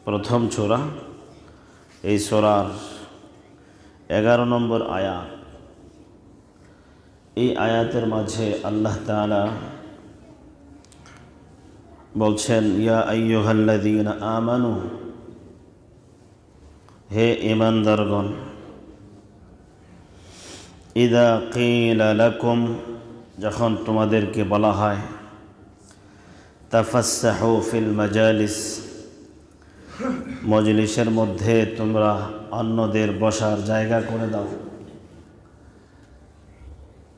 প্রথম সূরা। এই সূরার 11 নম্বর আয়াত। এই আয়াতের মাঝে আল্লাহ তাআলা বলছেন, ইয়া আইয়ুহাল্লাযীনা আমানু, হে ঈমানদারগণ, ইযা কিলা লাকুম, যখন তোমাদেরকে বলা হয়, তাফাসসাহু ফিল মাজালিস, মজলিসের মধ্যে তোমরা অন্যদের বসার জায়গা করে দাও।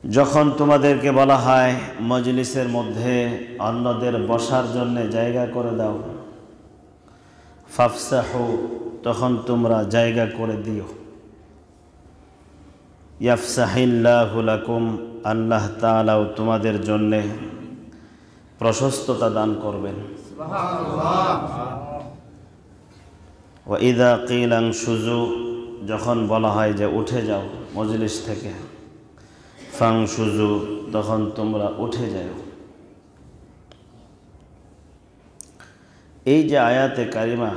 যখন তোমাদেরকে বলা হয় মজলিসের মধ্যে অন্যদের বসার জন্য জায়গা করে দাও, ফাফসাহু, তখন তোমরা জায়গা করে দিও। ইয়াফসাহিল্লাহু লাকুম, আল্লাহ তাআলাও তোমাদের জন্য প্রশস্ততা দান করবেন। ওয়া ইযা কিলা ইনশুজু, যখন বলা হয় যে উঠে যাও মজলিস থেকে, ফাংশুজু, তখন তোমরা উঠে যাও। এই যে আয়াতে কারিমা,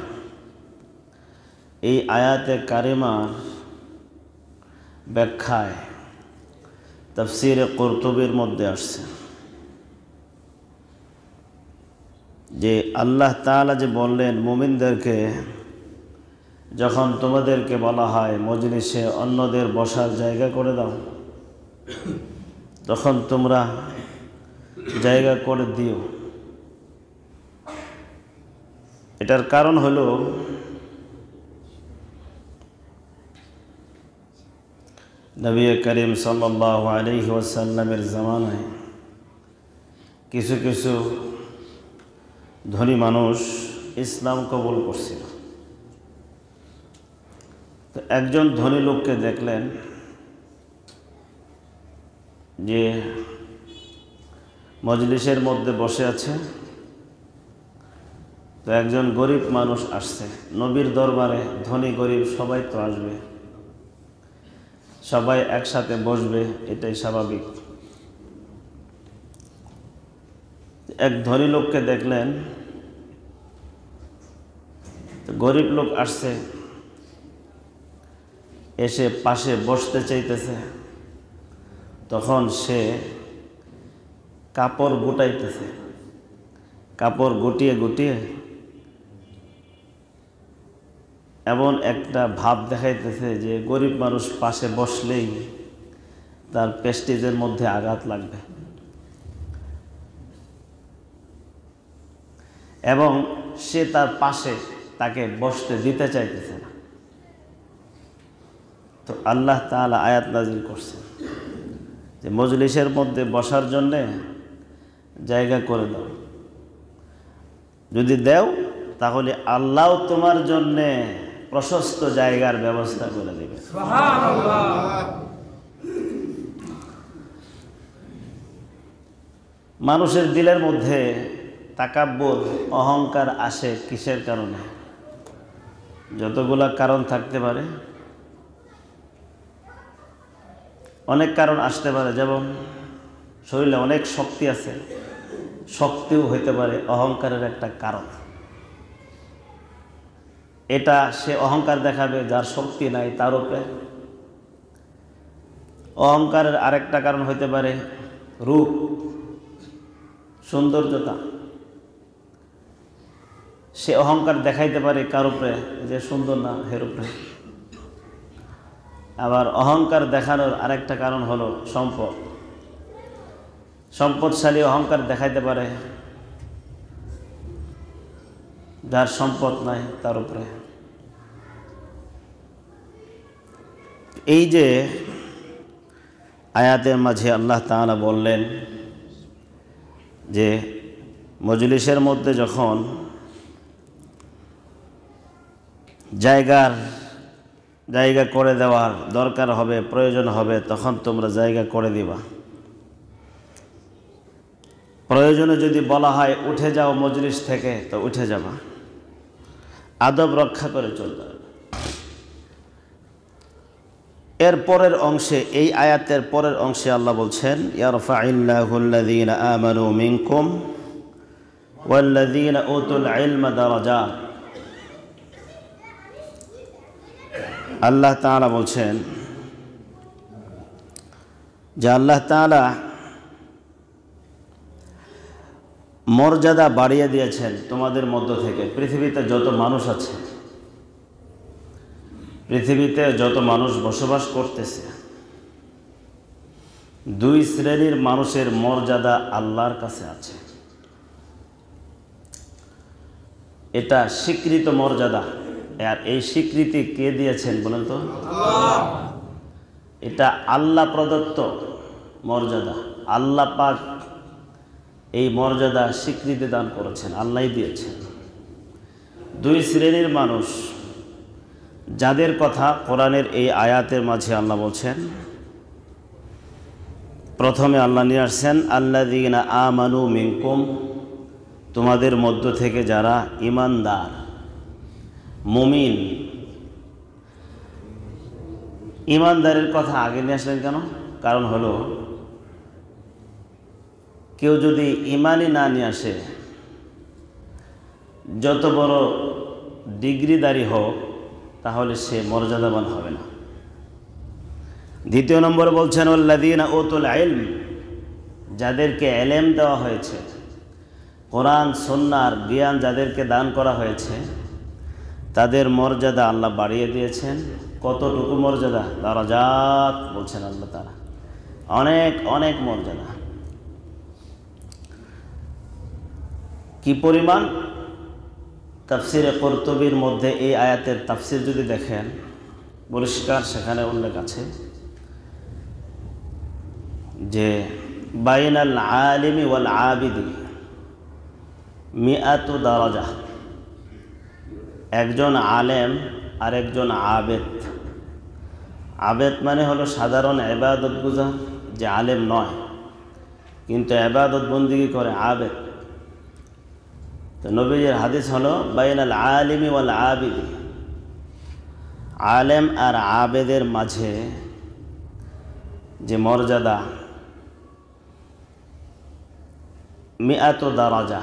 এই আয়াতে কারিমার ব্যাখ্যায় তাফসীরে কুরতুবীর মধ্যে আসছে যে আল্লাহ তাআলা যে বললেন মুমিনদেরকে, যখন তোমাদেরকে বলা হয় মজলিসে অন্যদের বসার জায়গা করে দাও, তখন তোমরা জায়গা করে দিও। এটার কারণ হলো নবী করিম সাল্লাল্লাহু আলাইহি ওয়াসাল্লামের জামানায় কিছু কিছু ধনী মানুষ ইসলাম কবুল করছিল। তো একজন ধনী লোককে দেখলেন যে মজলিসের মধ্যে বসে আছে, তো একজন গরিব মানুষ আসছে নবীর দরবারে। ধনী গরিব সবাই তো আসবে, সবাই একসাথে বসবে, এটাই স্বাভাবিক। এক ধনী লোককে দেখলেন, তো গরিব লোক আসছে, এসে পাশে বসতে চাইতেছে, তখন সে কাপড় গুটাইতেছে। কাপড় গুটিয়ে গুটিয়ে এমন একটা ভাব দেখাইতেছে যে গরিব মানুষ পাশে বসলেই তার প্রেস্টিজের মধ্যে আঘাত লাগবে, এবং সে তার পাশে তাকে বসতে দিতে চাইতেছে না। তো আল্লাহ তাআলা আয়াত নাজিল করছেন যে মজলিসের মধ্যে বসার জন্যে জায়গা করে দাও। যদি দেও তাহলে আল্লাহ তোমার জন্যে প্রশস্ত জায়গার ব্যবস্থা করে দেবে। সুবহানাল্লাহ। মানুষের দিলের মধ্যে তাকাব্বুর, অহংকার আসে কিসের কারণে? যতগুলা কারণ থাকতে পারে, অনেক কারণ আসতে পারে। যেমন শরীরে অনেক শক্তি আছে, শক্তিও হইতে পারে অহংকারের একটা কারণ। এটা সে অহংকার দেখাবে যার শক্তি নাই তার উপরে। অহংকারের আরেকটা কারণ হইতে পারে রূপ, সৌন্দর্যতা। সে অহংকার দেখাইতে পারে কার উপরে যে সুন্দর না, হের উপরে। আবার অহংকার দেখানোর আরেকটা কারণ হলো সম্পদ। সম্পদশালী অহংকার দেখাইতে পারে যার সম্পদ নাই তার উপরে। এই যে আয়াতের মাঝে আল্লাহ তাআলা বললেন যে মজলিসের মধ্যে যখন জায়গা করে দেওয়ার দরকার হবে, প্রয়োজন হবে, তখন তোমরা জায়গা করে দিবা। প্রয়োজনে যদি বলা হয় উঠে যাও মজলিস থেকে, তো উঠে যাবা, আদব রক্ষা করে চলতে হবে। এর পরের অংশে, এই আয়াতের পরের অংশে আল্লাহ বলছেন, ইয়ারফাইল্লাহুল্লাযীনা আমানু মিনকুম ওয়াল্লাযীনা উতুল ইলমা দারাজাত। আল্লাহ তাআলা বলছেন যে আল্লাহ তাআলা মর্যাদা বাড়িয়ে দিয়েছেন তোমাদের মধ্য থেকে। পৃথিবীতে যত মানুষ আছে, পৃথিবীতে যত মানুষ বসবাস করতেছে, দুই শ্রেণীর মানুষের মর্যাদা আল্লাহর কাছে আছে। এটা স্বীকৃত মর্যাদা। আর এই স্বীকৃতি কে দিয়েছেন বলেন তো? এটা আল্লাহ প্রদত্ত মর্যাদা। আল্লাহ পাক এই মর্যাদা স্বীকৃতি দান করেছেন, আল্লাহই দিয়েছেন। দুই শ্রেণীর মানুষ যাদের কথা কোরআনের এই আয়াতের মাঝে আল্লাহ বলছেন। প্রথমে আল্লাহ নিয়ে আসছেন আল্লাযীনা আমানু মিনকুম, তোমাদের মধ্য থেকে যারা ঈমানদার মুমিন। ঈমানদারের কথা আগে নিয়ে আসলেন কেন? কারণ হলো কেউ যদি ঈমানই না নিয়ে আসে, যত বড় ডিগ্রিদারি হোক, তাহলে সে মর্যাদাবান হবে না। দ্বিতীয় নম্বরে বলছেন আল্লাযীনা উতুল ইলম, যাদেরকে ইলম দেওয়া হয়েছে, কোরআন সুন্নাহর জ্ঞান যাদেরকে দান করা হয়েছে, তাদের মর্যাদা আল্লাহ বাড়িয়ে দিয়েছেন। কতটুকু মর্যাদা? দারাজাত বলছেন আল্লাহ তাআলা, অনেক অনেক মর্যাদা। কি পরিমাণ? তাফসিরে কুরতুবির মধ্যে এই আয়াতের তাফসির যদি দেখেন, পরিষ্কার সেখানে উল্লেখ আছে যে বাইনাল আলিমি ওয়াল আবিদি মিআতু দারাজা। একজন আলেম আর একজন আবেদ। আবেদ মানে হলো সাধারণ ইবাদত গুজার, যে আলেম নয় কিন্তু ইবাদত বন্দেগী করে, আবেদ। তো নবীর হাদিস হলো বাইনাল আলিমি ওয়াল আবিদি, আলেম আর আবেদের মাঝে যে মর্যাদা, মিআতু দারাজা,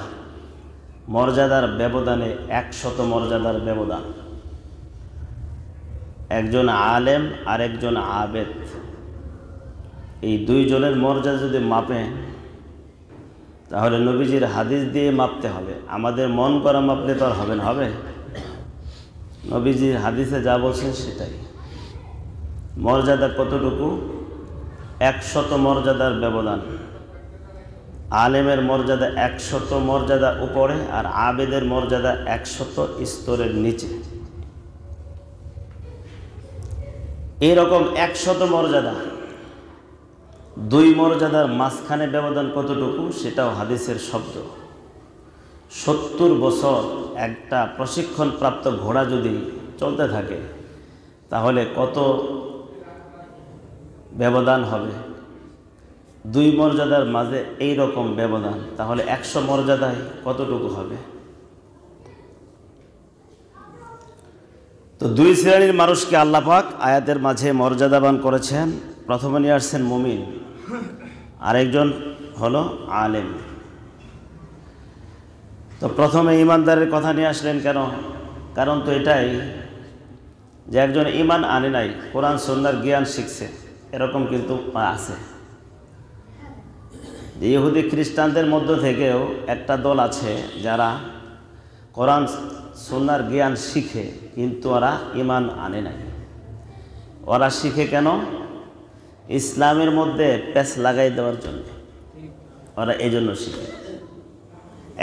মর্যাদার ব্যবধানে 100 মর্যাদার ব্যবধান। একজন আলেম আর একজন আবেদ, এই দুইজনের মর্যাদা যদি মাপেন, তাহলে নবীজির হাদিস দিয়ে মাপতে হবে। আমাদের মন করা মাপলে তো আর হবে না। হবে? নবীজির হাদিসে যা বলছেন সেটাই। মর্যাদা কতটুকু? 100 মর্যাদার ব্যবধান। আলেমের মর্যাদা 100 মর্যাদা উপরে, আর আবেদের মর্যাদা 100 স্তরের নিচে। এরকম 100 মর্যাদা, দুই মর্যাদার মাঝখানে ব্যবধান কতটুকু? সেটাও হাদিসের শব্দ। 70 বছর একটা প্রশিক্ষণপ্রাপ্ত ঘোড়া যদি চলতে থাকে, তাহলে কত ব্যবধান হবে? দুই মর্যাদার মাঝে এই রকম ব্যবধান, তাহলে 100 মর্যাদায় কতটুকু হবে? তো দুই শ্রেণীর মানুষকে আল্লাহ পাক আয়াতের মাঝে মর্যাদাবান করেছেন। প্রথমে নিয়ে আসছেন মুমিন, আরেকজন হলো আলেম। তো প্রথমে ঈমানদারের কথা নিয়ে আসলেন কেন? কারণ তো এটাই যে একজন ঈমান আনে নাই, কোরআন সুন্নাহর জ্ঞান শিখছে, এরকম কিন্তু আছে। ইহুদি খ্রিস্টানদের মধ্য থেকেও একটা দল আছে যারা কোরআন সুন্নাহর জ্ঞান শিখে, কিন্তু ওরা ঈমান আনে নাই। ওরা শিখে কেন? ইসলামের মধ্যে প্যাচ লাগাই দেওয়ার জন্য ওরা এই জন্য শিখে।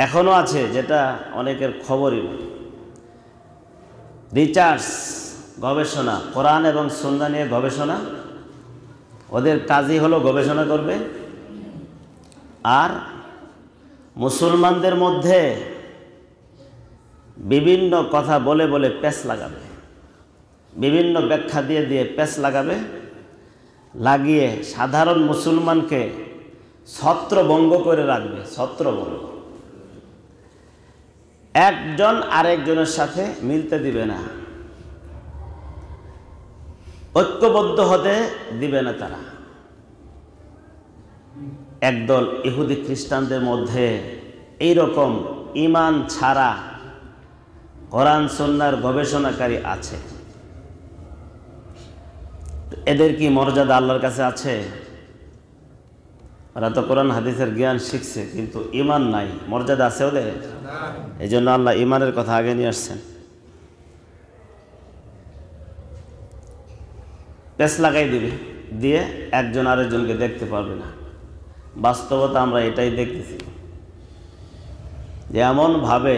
এখনও আছে, যেটা অনেকের খবরই নয়। রিসার্চ, গবেষণা, কোরআন এবং সুন্নাহ নিয়ে গবেষণা, ওদের কাজই হলো গবেষণা করবে আর মুসলমানদের মধ্যে বিভিন্ন কথা বলে বলে প্যাচ লাগাবে, বিভিন্ন ব্যাখ্যা দিয়ে দিয়ে প্যাচ লাগাবে, লাগিয়ে সাধারণ মুসলমানকে ছত্রভঙ্গ করে রাখবে। ছত্রভঙ্গ, একজন আরেকজনের সাথে মিলতে দিবে না, ঐক্যবদ্ধ হতে দিবে না তারা। একদল ইহুদি খ্রিস্টানদের মধ্যে এইরকম ঈমান ছাড়া কোরআন সুন্নাহর গবেষণাকারী আছে। এদের কি মর্যাদা আল্লাহর কাছে আছে? ওরা তো কোরআন হাদিসের জ্ঞান শিখছে, কিন্তু ঈমান নাই। মর্যাদা আছে ওদের? এই জন্য আল্লাহ ঈমানের কথা আগে নিয়ে আসছেন। পেছ লাগাই দিবে, দিয়ে একজন আরেকজনকে দেখতে পারবে না। বাস্তবতা আমরা এটাই দেখতেছি যে এমনভাবে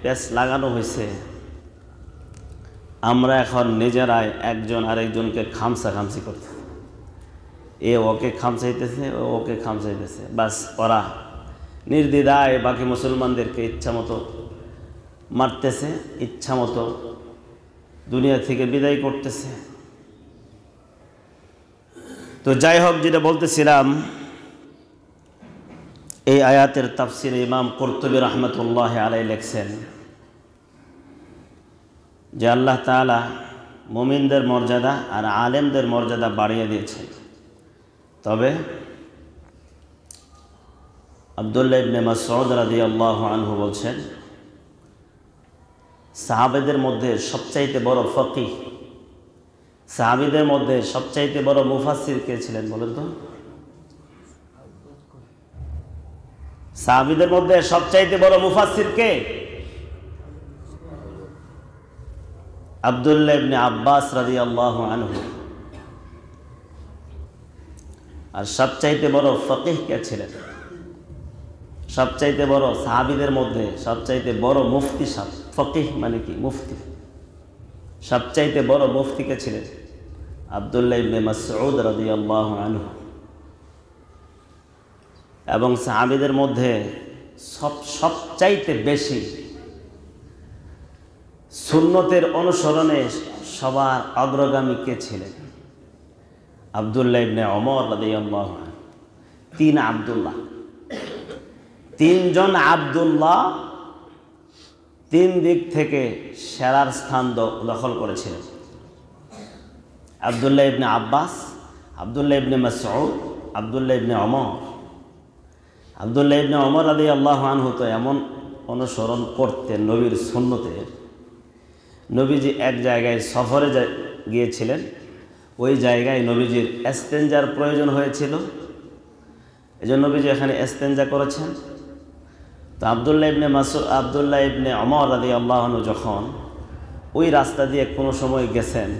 পেছ লাগানো হয়েছে, আমরা এখন নিজেরাই একজন আরেকজনকে খামসাখামসি করতেছি। এ ওকে খামসাইতেছে, ও ওকে খামসাইতেছে। বাস ওরা নির্দ্বিধায় বাকি মুসলমানদেরকে ইচ্ছা মতো মারতেছে, ইচ্ছা মতো দুনিয়া থেকে বিদায় করতেছে। তো যাই হোক, যেটা বলতেছিলাম, এই আয়াতের তাফসিরে ইমাম কুরতুবী রাহমাতুল্লাহি আলাইহি লেখছেন যে আল্লাহ তাআলা মুমিনদের মর্যাদা আর আলেমদের মর্যাদা বাড়িয়ে দিয়েছেন। তবে আব্দুল্লাহ ইবনে মাসউদ রাদিয়াল্লাহু আনহু বলছেন, সাহাবাদের মধ্যে সবচাইতে বড় ফকিহ, সাহাবীদের মধ্যে সবচাইতে বড় মুফাসসির কে ছিলেন বলেন তো? সাহাবীদের মধ্যে সবচাইতে বড় মুফাসসির কে? আব্দুল্লাহ ইবনে আব্বাস রাদিয়াল্লাহু আনহু। আর সবচাইতে বড় ফকিহ কে ছিলেন? সবচাইতে বড় সাহাবীদের মধ্যে সবচাইতে বড় মুফতি সাহেব। ফকিহ মানে কি? মুফতি। সবচাইতে বড় মুফতি কে ছিলেন? আব্দুল্লাহ ইবনে মাসউদ রাদিয়াল্লাহু আনহু। এবং সাহাবীদের মধ্যে সবচাইতে বেশি সুন্নতের অনুসরণে সবার অগ্রগামী কে ছিলেন? আব্দুল্লাহ ইবনে ওমর রাদিয়াল্লাহু আনহু। তিন আব্দুল্লাহ, তিনজন আব্দুল্লাহ তিন দিক থেকে সেরার স্থান দখল করেছিলেন। আব্দুল্লাহ ইবনে আব্বাস, আব্দুল্লাহ ইবনে মাসউদ, আব্দুল্লাহ ইবনে ওমর। আব্দুল্লাহ ইবনে ওমর রাদিয়াল্লাহু আনহু তো এমন অনুসরণ করতেন নবীর সুন্নতের। নবীজি এক জায়গায় সফরে গিয়েছিলেন, ওই জায়গায় নবীজির ইস্তেঞ্জার প্রয়োজন হয়েছিল, এজন্য নবীজি এখানে ইস্তেঞ্জা করেছেন। তো আব্দুল্লাহ ইবনে ওমর রাদিয়াল্লাহু আনহু যখন ওই রাস্তা দিয়ে কোনো সময় গেছেন,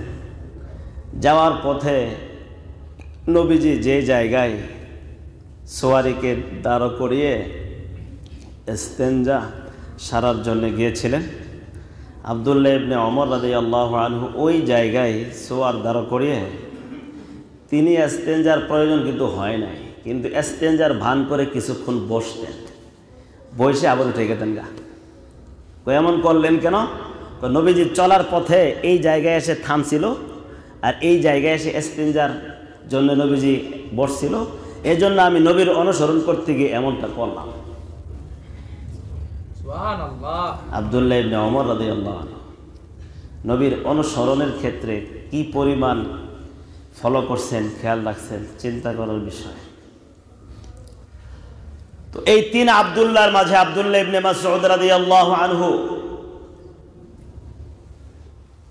যাওয়ার পথে নবীজি যে জায়গায় সোয়ারিকে দাঁড় করিয়ে ইস্তেঞ্জা সারার জন্য গিয়েছিলেন, আব্দুল্লাহ ইবনে ওমর রাদিয়াল্লাহু আনহু ওই জায়গায় সোয়ার দাঁড় করিয়ে তিনি ইস্তেঞ্জার প্রয়োজন কিন্তু হয় নাই, কিন্তু ইস্তেঞ্জার ভান করে কিছুক্ষণ বসতেন, বসে আবার উঠে গেতেন গা। এমন করলেন কেন? নবীজি চলার পথে এই জায়গায় এসে থামছিল, আর এই জায়গায় এসে ইস্তেঞ্জার জন্য নবীজি বসছিল, এই জন্য আমি নবীর অনুসরণ করতে গিয়ে এমনটা করলাম। আব্দুল্লাহ ইবনে ওমর রাদিয়াল্লাহু আনহু নবীর অনুসরণের ক্ষেত্রে কি পরিমাণ ফলো করছেন, খেয়াল রাখছেন, চিন্তা করার বিষয়। তো এই তিন আব্দুল্লাহর মাঝে আব্দুল্লাহ ইবনে মাসউদ রাদিয়াল্লাহু আনহু,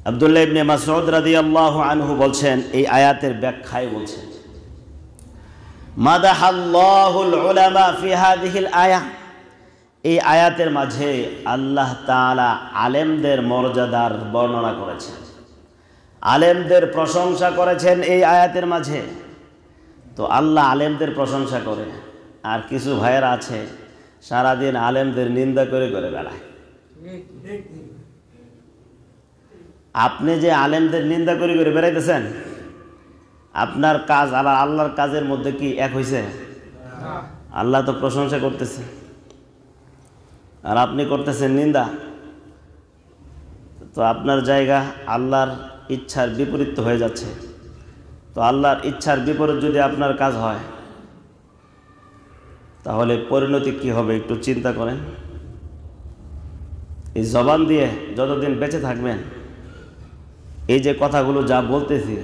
আব্দুল্লাহ ইবনে মাসউদ রাদিয়াল্লাহু আনহু বলছেন, এই আয়াতের ব্যাখ্যায় বলছেন, মাদাহাল্লাহুল উলামা ফি হাযিহিল আয়াহ। এই আয়াতের মাঝে আল্লাহ তাআলা আলেমদের মর্যাদার বর্ণনা করেছেন, আলেমদের প্রশংসা করেছেন এই আয়াতের মাঝে। তো আল্লাহ আলেমদের প্রশংসা করে, আর কিছু ভাইয়েরা আছে সারাদিন আলেমদের নিন্দা করে করে বেড়ায়। আপনি যে আলেমদের নিন্দা করে করে বেড়াইতেছেন, আপনার কাজ আর আল্লাহর কাজের মধ্যে কি এক হয়েছে? আল্লাহ তো প্রশংসা করতেছে আর আপনি করতেছেন নিন্দা। তো আপনার জায়গা আল্লাহর ইচ্ছার বিপরীত হয়ে যাচ্ছে। তো আল্লাহর ইচ্ছার বিপরীত যদি আপনার কাজ হয়, তাহলে পরিণতি কি হবে একটু চিন্তা করেন। এই জবান দিয়ে যতদিন বেঁচে থাকবেন, এই যে কথাগুলো যা বলতেছি,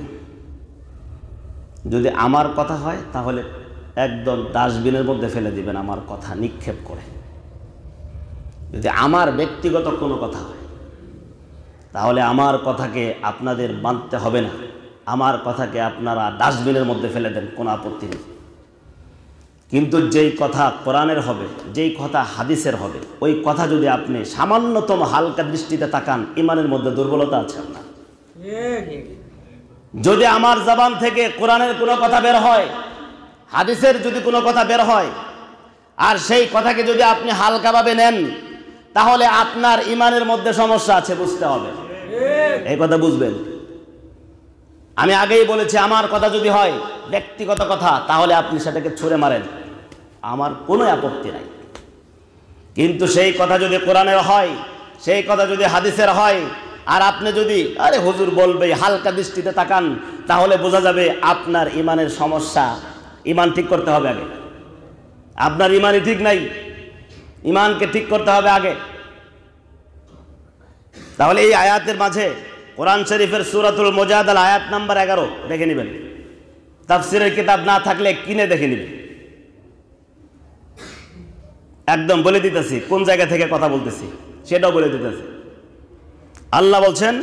যদি আমার কথা হয় তাহলে একদম ডাস্টবিনের মধ্যে ফেলে দিবেন, আমার কথা নিক্ষেপ করে। যদি আমার ব্যক্তিগত কোনো কথা হয়, তাহলে আমার কথাকে আপনাদের মানতে হবে না, আমার কথাকে আপনারা ডাস্টবিনের মধ্যে ফেলে দেন, কোনো আপত্তি নেই। কিন্তু যেই কথা কোরআনের হবে, যেই কথা হাদিসের হবে, ওই কথা যদি আপনি সামান্যতম হালকা দৃষ্টিতে তাকান, ইমানের মধ্যে দুর্বলতা আছে আপনার। যদি আমার জবান থেকে কোরআনের কোনো কথা বের হয়, হাদিসের যদি কোনো কথা বের হয়, আর সেই কথাকে যদি আপনি হালকাভাবে নেন, তাহলে আপনার ইমানের মধ্যে সমস্যা আছে, বুঝতে হবে। এই কথা বুঝবেন। আমি আগেই বলেছি, আমার কথা যদি হয় ব্যক্তিগত কথা, তাহলে আপনি সেটাকে ছুঁড়ে মারেন, আমার কোনো আপত্তি নাই। কিন্তু সেই কথা যদি কোরআনের হয়, সেই কথা যদি হাদিসের হয়, আর আপনি যদি আরে হুজুর বলবে হালকা দৃষ্টিতে তাকান, তাহলে বোঝা যাবে আপনার ইমানের সমস্যা। ইমান ঠিক করতে হবে আগে। আপনার ইমানই ঠিক নাই, ইমানকে ঠিক করতে হবে আগে। তাহলে এই আয়াতের মাঝে কোরআন শরীফের সূরাতুল মুজাদালা আয়াত নাম্বার 11 দেখে নেবেন। তাফসীরের কিতাব না থাকলে কিনে দেখে নেবেন। একদম বলে দিতেছি কোন জায়গা থেকে কথা বলতেছি, সেটাও বলে দিতেছি। আল্লাহ বলছেন,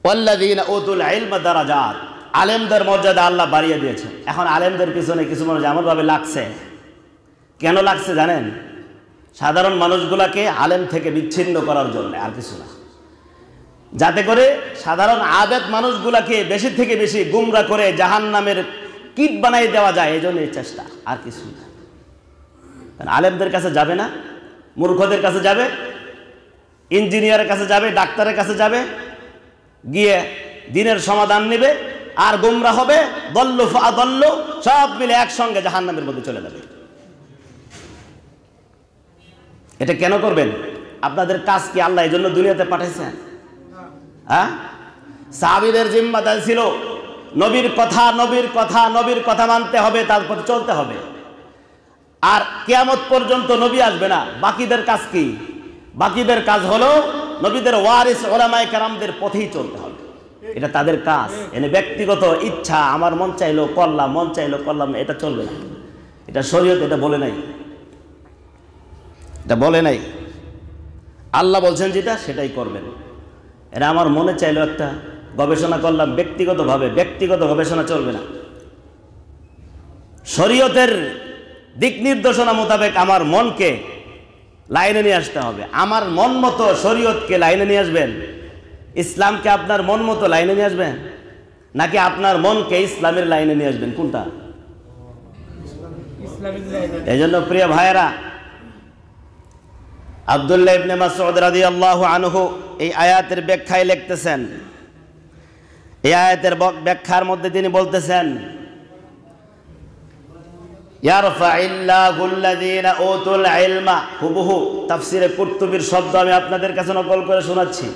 ওয়াল্লাযীনা উতুল ইলমা দারাজাত, আলেমদের মর্যাদা আল্লাহ বাড়িয়ে দিয়েছেন। এখন আলেমদের পিছনে কিছু মানুষ এমনভাবে লাগছে, কেন লাগছে জানেন? সাধারণ মানুষগুলাকে আলেম থেকে বিচ্ছিন্ন করার জন্য, আর কিছু না। যাতে করে সাধারণ আবেদ মানুষগুলাকে বেশি থেকে বেশি গুমরা করে জাহান্নামের কীট বানাই দেওয়া যায়, এই জন্য এই চেষ্টা, আর কিছু না। আলেমদের কাছে যাবে না, মূর্খদের কাছে যাবে, ইঞ্জিনিয়ারের কাছে যাবে, ডাক্তারের কাছে যাবে, গিয়ে দিনের সমাধান নেবে, আর গুমরা হবে, দল্লু ফাদল্লু, সব মিলে একসঙ্গে জাহান্নামের মধ্যে চলে যাবে। এটা কেন করবেন? আপনাদের কাজ কি আল্লাহ এই জন্য দুনিয়াতে পাঠাইছেন? হ্যাঁ, সাহাবীদের জিম্মাদারি ছিল নবীর কথা নবীর কথা নবীর কথা মানতে হবে, তারপর চলতে হবে। আর কিয়ামত পর্যন্ত নবী আসবে না, বাকিদের কাজ কি? বাকিদের কাজ হলো নবীদের ওয়ারিস উলামায়ে কেরামদের পথেই চলতে হবে। এটা তাদের কাজ। এনে ব্যক্তিগত ইচ্ছা, আমার মন চাইলো করলাম, মন চাইলো করলাম না, এটা চলবে না। এটা শরীয়ত এটা বলে নাই, এটা বলে নাই। আল্লাহ বলছেন যেটা সেটাই করবেন। এটা আমার মনে চাইলো একটা গবেষণা করলাম, ব্যক্তিগতভাবে, ব্যক্তিগত গবেষণা চলবে না। শরীয়তের দিক নির্দেশনা মোতাবেক আমার মনকে লাইনে নিয়ে আসতে হবে। আমার মন মতো শরীয়তকে লাইনে নিয়ে আসবেন, ইসলামকে আপনার মন মতো লাইনে নিয়ে আসবেন, নাকি আপনার মনকে ইসলামের লাইনে নিয়ে আসবেন? কোনটা? এই জন্য প্রিয় ভাইয়েরা, আব্দুল্লাহ ইবনে মাসউদ রাদিয়াল্লাহু আনহু এই আয়াতের ব্যাখ্যায় লিখতেছেন, এই আয়াতের ব্যাখ্যার মধ্যে তিনি বলতেছেন, ইয়ারফাইল্লাহুল্লাযীনা উতুল ইলমা, হুবহু তাফসীরে কুরতুবীর শব্দ আমি আপনাদের কাছে নকল করে শোনাচ্ছি।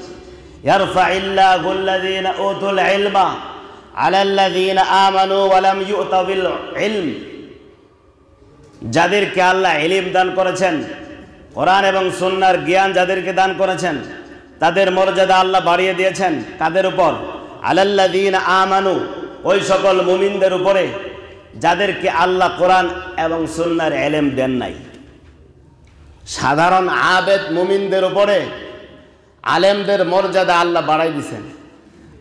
ইয়ারফাইল্লাহুল্লাযীনা উতুল ইলমা আলাল্লাযীনা আমানু ওয়া লাম ইউতা বিল ইলম, যাদেরকে আল্লাহ ইলম দান করেছেন, কোরআন এবং সুন্নাহর জ্ঞান যাদেরকে দান করেছেন, তাদের মর্যাদা আল্লাহ বাড়িয়ে দিয়েছেন। কাদের উপর? আলাল্লাযীনা আমানু, ওই সকল মুমিনদের উপরে যাদেরকে আল্লাহ কোরআন এবং সুন্নাহর ইলম দেন নাই। সাধারণ আবেদ মুমিনদের উপরে আলেমদের মর্যাদা আল্লাহ বাড়াই দিয়েছেন।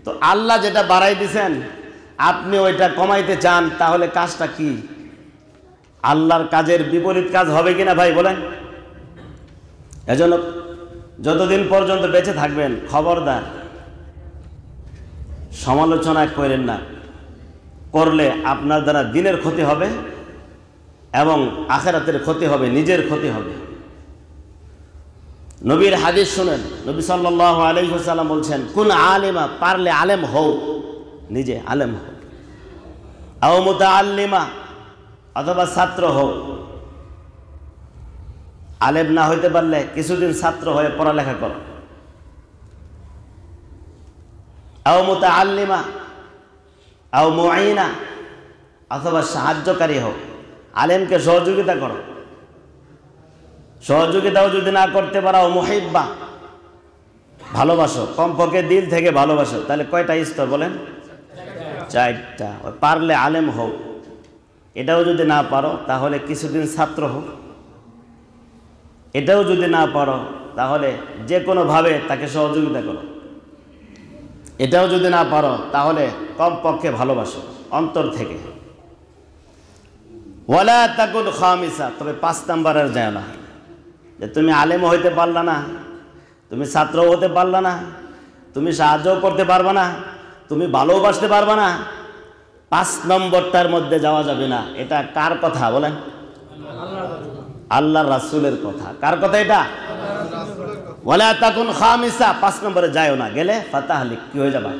তো আল্লাহ যেটা বাড়াই দিয়েছেন, আপনি ওইটা কমাইতে চান, তাহলে কাজটা কি? আল্লাহর কাজের বিপরীত কাজ হবে কিনা ভাই বলেন? এজন্য যতদিন পর্যন্ত বেঁচে থাকবেন, খবরদার সমালোচনা করেন না। করলে আপনার দ্বারা দিনের ক্ষতি হবে এবং আখিরাতের ক্ষতি হবে, নিজের ক্ষতি হবে। নবীর হাদিস শুনেন, নবী সাল্লাল্লাহু আলাইহি ওয়াসাল্লাম বলছেন, কুন আলিমা, পারলে আলেম হও, নিজে আলেম হও, আও মুতাআল্লিমা, অথবা ছাত্র হও। আলেম না হইতে পারলে কিছুদিন ছাত্র হয়ে পড়ালেখা করো। আও মুতাআল্লিমা আও মুঈনা, অথবা সাহায্যকারী হও, আলেমকে সহযোগিতা করো। সহযোগিতাও যদি না করতে পারো, মুহিব্বা, ভালোবাসো, কমপক্ষে দিল থেকে ভালোবাসো। তাহলে কয়টা স্তর বলেন? 4টা। পারলে আলেম হও, এটাও যদি না পারো তাহলে কিছুদিন ছাত্র হও। এটাও যদি না পারো তাহলে যে কোনোভাবে তাকে সহযোগিতা করো। এটাও যদি না পারো তাহলে কমপক্ষে ভালোবাসো অন্তর থেকে। ওয়ালা তাকুন খামিসা, তবে 5 নাম্বারের যায় না, যে তুমি আলেম হইতে পারলা না, তুমি ছাত্র হতে পারলা না, তুমি সাহায্য করতে পারবা না, তুমি ভালোবাসতে পারবা না, 5 নম্বরটার মধ্যে যাওয়া যাবে না। এটা কার কথা বলেন? আল্লাহর রাসূলের কথা। কার কথা এটা? ওয়ালা তাকুন খামিসা, 5 নম্বরে যায়ও না, গেলে ফাতাহলিক, কি হয়ে যাবে?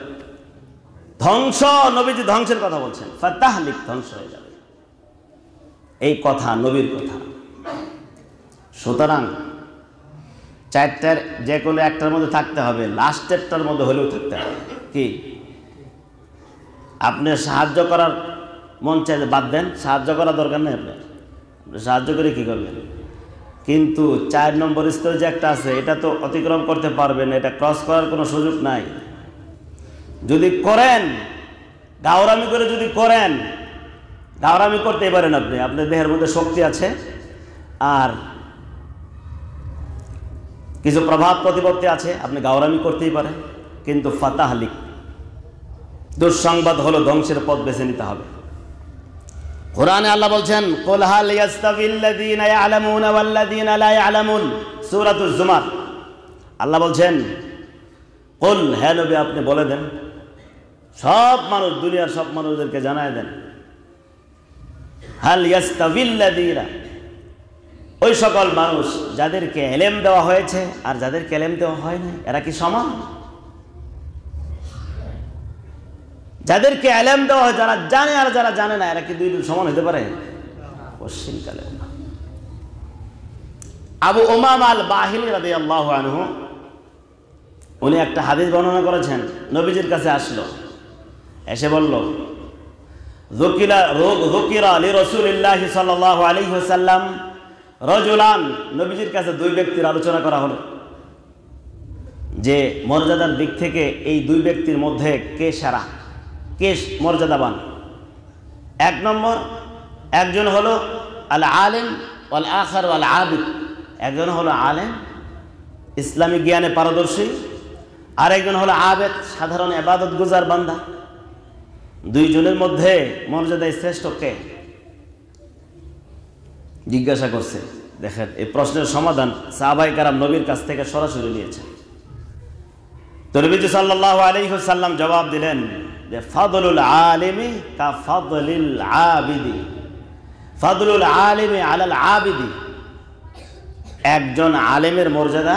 ধ্বংস। নবীজি ধ্বংসের কথা বলছেন, ফাতাহলিক, ধ্বংস হয়ে যাবে। এই কথা নবীর কথা। সুতরাং 4টার যে কোনো একটার মধ্যে থাকতে হবে, লাস্টেরটার মধ্যে হলেও থাকতে হবে। কি আপনি সাহায্য করার মন চাইলে বাদ দেন, সাহায্য করা দরকার নেই, আপনি সাহায্য করে কি করবেন? কিন্তু 4 নম্বর স্তর যে একটা আছে, এটা তো অতিক্রম করতে পারবেন, এটা ক্রস করার কোনো সুযোগ নাই। যদি করেন, গাওরামি করে যদি করেন, গাওরামি করতেই পারেন আপনি, আপনার দেহের মধ্যে শক্তি আছে আর কিছু প্রভাব প্রতিপত্তি আছে, আপনি গাওরামি করতেই পারেন, কিন্তু ফাতাহলিক, দুঃসংবাদ হলো ধ্বংসের পথ বেছে নিতে হবে। কোরআনে আল্লাহ বলছেন, কুল হাল ইয়াস্তাবিল্লাযীনা ইয়ালামুনা ওয়াল্লাযীনা লা ইয়ালামুন, সূরাতুজ জুমার। আল্লাহ বলছেন, কুল, হে নবী আপনি বলে দেন, সব মানুষ, দুনিয়ার সব মানুষদেরকে জানায় দেন, হাল ইয়াস্তাবিল্লাযীনা, ওই সকল মানুষ যাদেরকে ইলম দেওয়া হয়েছে আর যাদেরকে ইলম দেওয়া হয় না, এরা কি সমান? যাদেরকে ইলম দেওয়া হয়, যারা জানে আর যারা জানে না, এরা কি দুই সমান হতে পারে? পশ্চিমকালে না। আবু উমামা আল বাহিলি রাদিয়াল্লাহু আনহু, উনি একটা হাদিস বর্ণনা করেছেন। নবীজির কাছে আসলো, এসে বলল, যুকিরা লিরাসূলিল্লাহি সাল্লাল্লাহু আলাইহি ওয়াসাল্লাম রাজুলান, নবীজির কাছে 2 ব্যক্তির আলোচনা করা হলো, যে মর্যাদার দিক থেকে এই 2 ব্যক্তির মধ্যে কে সেরা, কে মর্যাদাবান। 1 নম্বর, একজন হলো আল আলিম ওয়াল আখার ওয়াল আবিদ। একজন হলো আলেম, ইসলামিক জ্ঞানে পারদর্শী, আর একজন হলো আবেদ, সাধারণ ইবাদত গুজার বান্দা। 2 জনের মধ্যে মর্যাদায় শ্রেষ্ঠ কে? জিজ্ঞাসা করছে। দেখেন, এই প্রশ্নের সমাধান সাহাবায়ে কেরাম নবীর কাছ থেকে সরাসরি নিয়েছেন। তো নবীজি সাল্লাল্লাহু আলাইহি ওয়াসাল্লাম জবাব দিলেন যে ফাদলুল আলিমি কা ফাদলিল আবিদি, ফাদলুল আলিমি আলাল আবিদি। একজন আলেমের মর্যাদা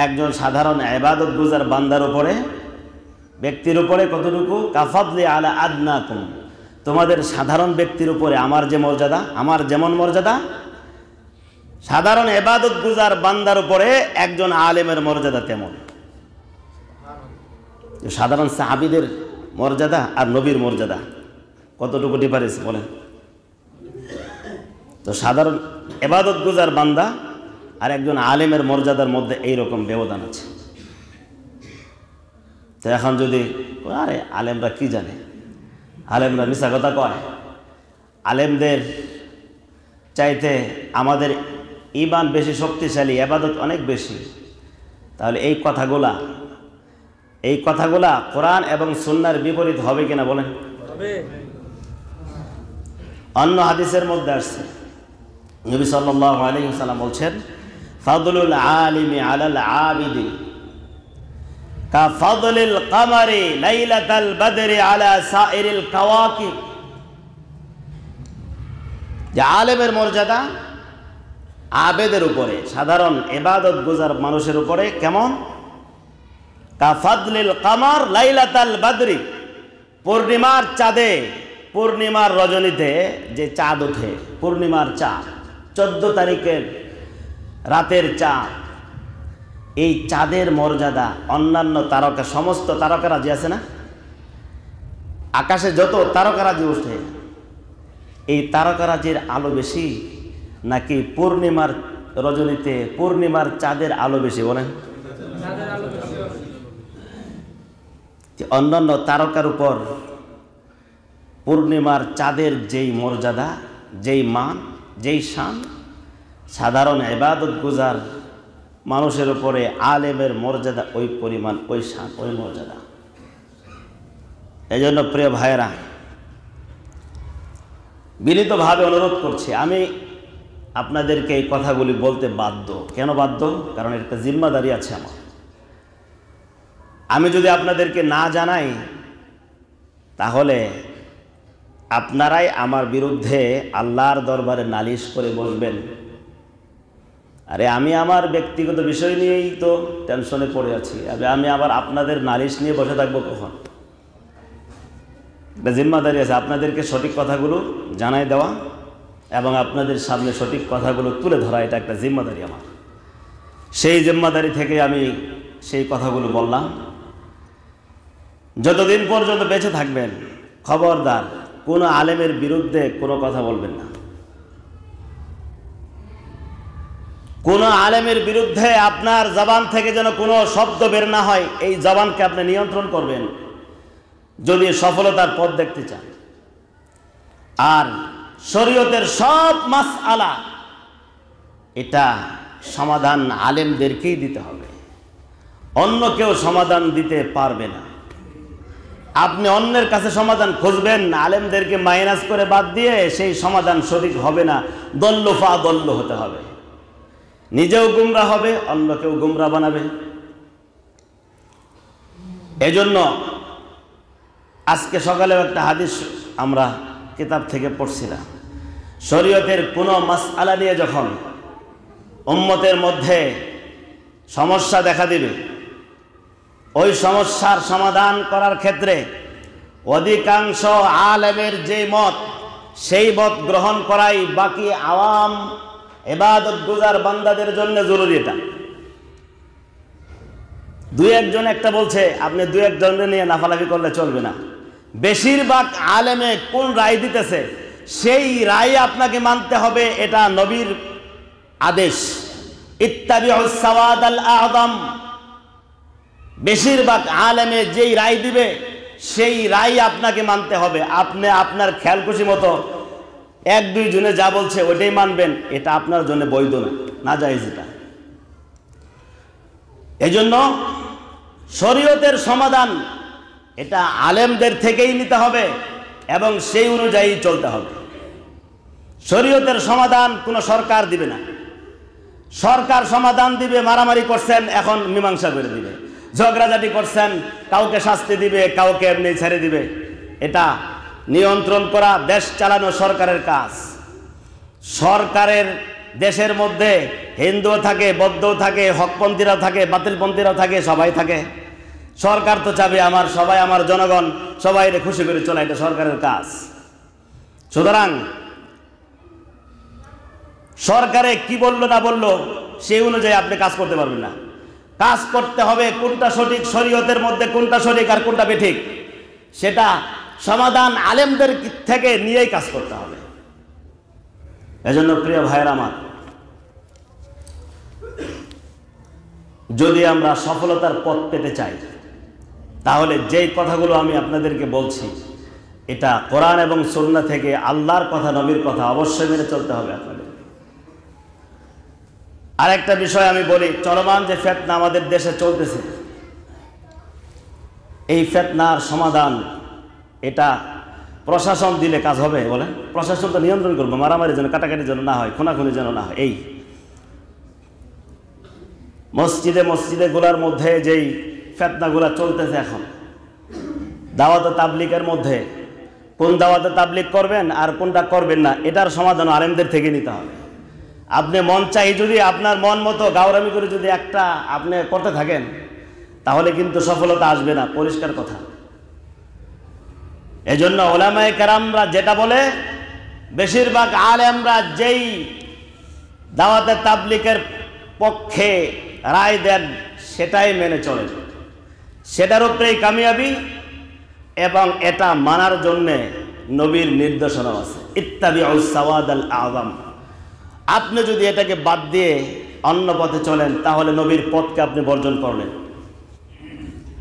একজন সাধারণ ইবাদত গুজার বান্দার উপরে, ব্যক্তির উপরে কতটুকু? কাফাদলি আলা আদনাকুম, তোমাদের সাধারণ ব্যক্তির উপরে আমার যে মর্যাদা, আমার যেমন মর্যাদা, সাধারণ ইবাদত গুজার বান্দার উপরে একজন আলেমের মর্যাদা তেমন। সাধারণ সাহাবীদের মর্যাদা আর নবীর মর্যাদা কতটুকু ডিফারেন্স বলেন তো? সাধারণ ইবাদত গুজার বান্দা আর একজন আলেমের মর্যাদার মধ্যে এইরকম ব্যবধান আছে। তো এখন যদি আরে আলেমরা কি জানে, আলেমরা মিছা কথা কয়, আলেমদের চাইতে আমাদের ঈমান বেশি শক্তিশালী, ইবাদত অনেক বেশি, তাহলে এই কথাগুলা কোরআন এবং সুন্নাহর বিপরীত হবে কিনা বলেন? অন্য হাদিসের মধ্যে আসছে, নবী সাল্লাল্লাহু আলাইহি ওয়াসাল্লাম বলছেন, ফাদলুল আলিমি আলাল আবিদি কা ফাদলিল কামারি লাইলাতাল বদরি আলা সাইরিল কাওয়াকিব। যে আলেমের মর্যাদা আবেদের উপরে, সাধারণ ইবাদত গুজার মানুষের উপরে কেমন? কা ফাদলিল কামার লাইলাতাল বদরি, পূর্ণিমার চাঁদে, পূর্ণিমার রজনীতে যে চাঁদ ওঠে, পূর্ণিমার চাঁদ, 14 তারিখের রাতের চাঁদ, এই চাঁদের মর্যাদা অন্যান্য তারকা, সমস্ত তারকারাজি আছে না, আকাশে যত তারকারাজি ওঠে, এই তারকারাজির আলো বেশি নাকি পূর্ণিমার রজনীতে পূর্ণিমার চাঁদের আলো বেশি বলেন? অন্যান্য তারকার উপর পূর্ণিমার চাঁদের যেই মর্যাদা, যেই মান, যেই শান, সাধারণ ইবাদত গুজার মানুষের উপরে আলেমের মর্যাদা ওই পরিমাণ, ওই শান, ওই মর্যাদা। এই জন্য প্রিয় ভাইয়েরা, বিনীতভাবে অনুরোধ করছি, আমি আপনাদেরকে এই কথাগুলি বলতে বাধ্য। কেন বাধ্য? কারণ একটা জিম্মাদারি আছে আমার। আমি যদি আপনাদেরকে না জানাই, তাহলে আপনারাই আমার বিরুদ্ধে আল্লাহর দরবারে নালিশ করে বসবেন। আরে আমি আমার ব্যক্তিগত বিষয় নিয়েই তো টেনশনে পড়ে আছি, আমি আবার আপনাদের নালিশ নিয়ে বসে থাকবো কখন? একটা জিম্মাদারি আছে আপনাদেরকে সঠিক কথাগুলো জানাই দেওয়া এবং আপনাদের সামনে সঠিক কথাগুলো তুলে ধরা, এটা একটা জিম্মাদারি আমার। সেই জিম্মাদারি থেকে আমি সেই কথাগুলো বললাম। যতদিন পর্যন্ত বেঁচে থাকবেন, খবরদার কোনো আলেমের বিরুদ্ধে কোনো কথা বলবেন না। কোনো আলেমের বিরুদ্ধে আপনার জবান থেকে যেন কোনো শব্দ বের না হয়, এই জবানকে আপনি নিয়ন্ত্রণ করবেন যদি সফলতার পথ দেখতে চান। আর শরীয়তের সব মাসআলা এটা সমাধান আলেমদেরকেই দিতে হবে, অন্য কেউ সমাধান দিতে পারবে না। আপনি অন্যের কাছে সমাধান খুঁজবেন, আলেমদেরকে মাইনাস করে বাদ দিয়ে, সেই সমাধান সঠিক হবে না। দল্ল ফা দল্ল হতে হবে, নিজেও গুমরা হবে, অন্যকেও গুমরা বানাবে। এজন্য আজকে সকালেও একটা হাদিস আমরা কিতাব থেকে পড়ছিলাম, শরীয়তের কোনো মাসআলা নিয়ে যখন উম্মতের মধ্যে সমস্যা দেখা দিবে, ওই সমস্যার সমাধান করার ক্ষেত্রে অধিকাংশ আলেমের যে মত, সেই মত গ্রহণ করাই বাকি আওয়াম ইবাদত গুজার বান্দাদের জন্য জরুরি। এটা দুই একজন একটা বলছে, আপনি দুই একজনের নিয়ে লাফালাফি করলে চলবে না। বেশিরভাগ আলেমে কোন রায় দিতেছে, সেই রায় আপনাকে মানতে হবে। এটা নবীর আদেশ, ইত্তাবিউস সাওয়াদাল আযম। বেশিরভাগ আলেমে যেই রায় দিবে, সেই রায় আপনাকে মানতে হবে। আপনি আপনার খেয়াল খুশি মতো এক দুই জনে যা বলছে ওইটাই মানবেন, এটা আপনার জন্য বৈধ না, নাজায়েজ এটা। এজন্য শরীয়তের সমাধান এটা আলেমদের থেকেই নিতে হবে এবং সেই অনুযায়ী চলতে হবে। শরীয়তের সমাধান কোনো সরকার দিবে না। সরকার সমাধান দিবে, মারামারি করছেন এখন মীমাংসা করে দিবে, ঝগড়াঝাটি করছেন কাউকে শাস্তি দিবে, কাউকে এমনি ছেড়ে দিবে। এটা নিয়ন্ত্রণ করা, দেশ চালানো সরকারের কাজ। সরকারের দেশের মধ্যে হিন্দুও থাকে, বৌদ্ধও থাকে, হকপন্থীরাও থাকে, বাতিলপন্থীরাও থাকে, সবাই থাকে। সরকার তো চাবে আমার সবাই, আমার জনগণ সবাই খুশি করে চলা, এটা সরকারের কাজ। সুতরাং সরকারে কি বললো না বললো সেই অনুযায়ী আপনি কাজ করতে পারবেন না। কাজ করতে হবে কোনটা সঠিক, শরীয়তের মধ্যে কোনটা সঠিক আর কোনটা বেঠিক, সেটা সমাধান আলেমদের থেকে নিয়েই কাজ করতে হবে। এজন্য প্রিয় ভাইয়েরা আমার, যদি আমরা সফলতার পথ পেতে চাই, তাহলে যেই কথাগুলো আমি আপনাদেরকে বলছি, এটা কোরআন এবং সুন্নাহ থেকে, আল্লাহর কথা, নবীর কথা অবশ্যই মেনে চলতে হবে আপনাদের। আরেকটা বিষয় আমি বলি, চলমান যে ফিতনা আমাদের দেশে চলতেছে, এই ফিতনার সমাধান এটা প্রশাসন দিলে কাজ হবে? বলেন, প্রশাসন তো নিয়ন্ত্রণ করবে, মারামারি যেন, কাটাকাটি যেন না হয়, খুনাখুনি যেন না হয়। এই মসজিদে গুলার মধ্যে যেই ফিতনাগুলা চলতেছে এখন, দাওয়াতে তাবলীগের মধ্যে কোন দাওয়াতে তাবলীগ করবেন আর কোনটা করবেন না, এটার সমাধান আলেমদের থেকে নিতে হবে। আপনি মন চাই যদি আপনার মন মতো গাওরামি করে যদি একটা আপনি করতে থাকেন, তাহলে কিন্তু সফলতা আসবে না, পরিষ্কার কথা। এজন্য উলামায়ে কেরামরা যেটা বলে, বেশিরভাগ আলেমরা যেই দাওয়াতে তাবলীগের পক্ষে রায় দেন, সেটাই মেনে চলেন, সেটার উপরেই কামিয়াবি। এবং এটা মানার জন্যে নবীর নির্দেশনা আছে, ইত্তাবিউস সাওয়াদাল আযম। আপনি যদি এটাকে বাদ দিয়ে অন্য পথে চলেন, তাহলে নবীর পথকে আপনি বর্জন করলেন।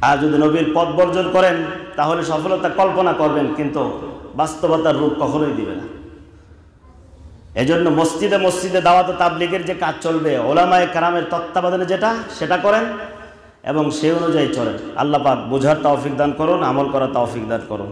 আর যদি নবীর পথ বর্জন করেন, তাহলে সফলতা কল্পনা করবেন, কিন্তু বাস্তবতার রূপ কখনোই দিবে না। এজন্য মসজিদে দাওয়াত তাবলীগের যে কাজ চলবে, উলামায়ে কেরামের তত্ত্বাবধানে যেটা, সেটা করেন এবং সেই অনুযায়ী চলেন। আল্লাহ পাক বোঝার তৌফিক দান করুন, আমল করার তৌফিক দান করুন।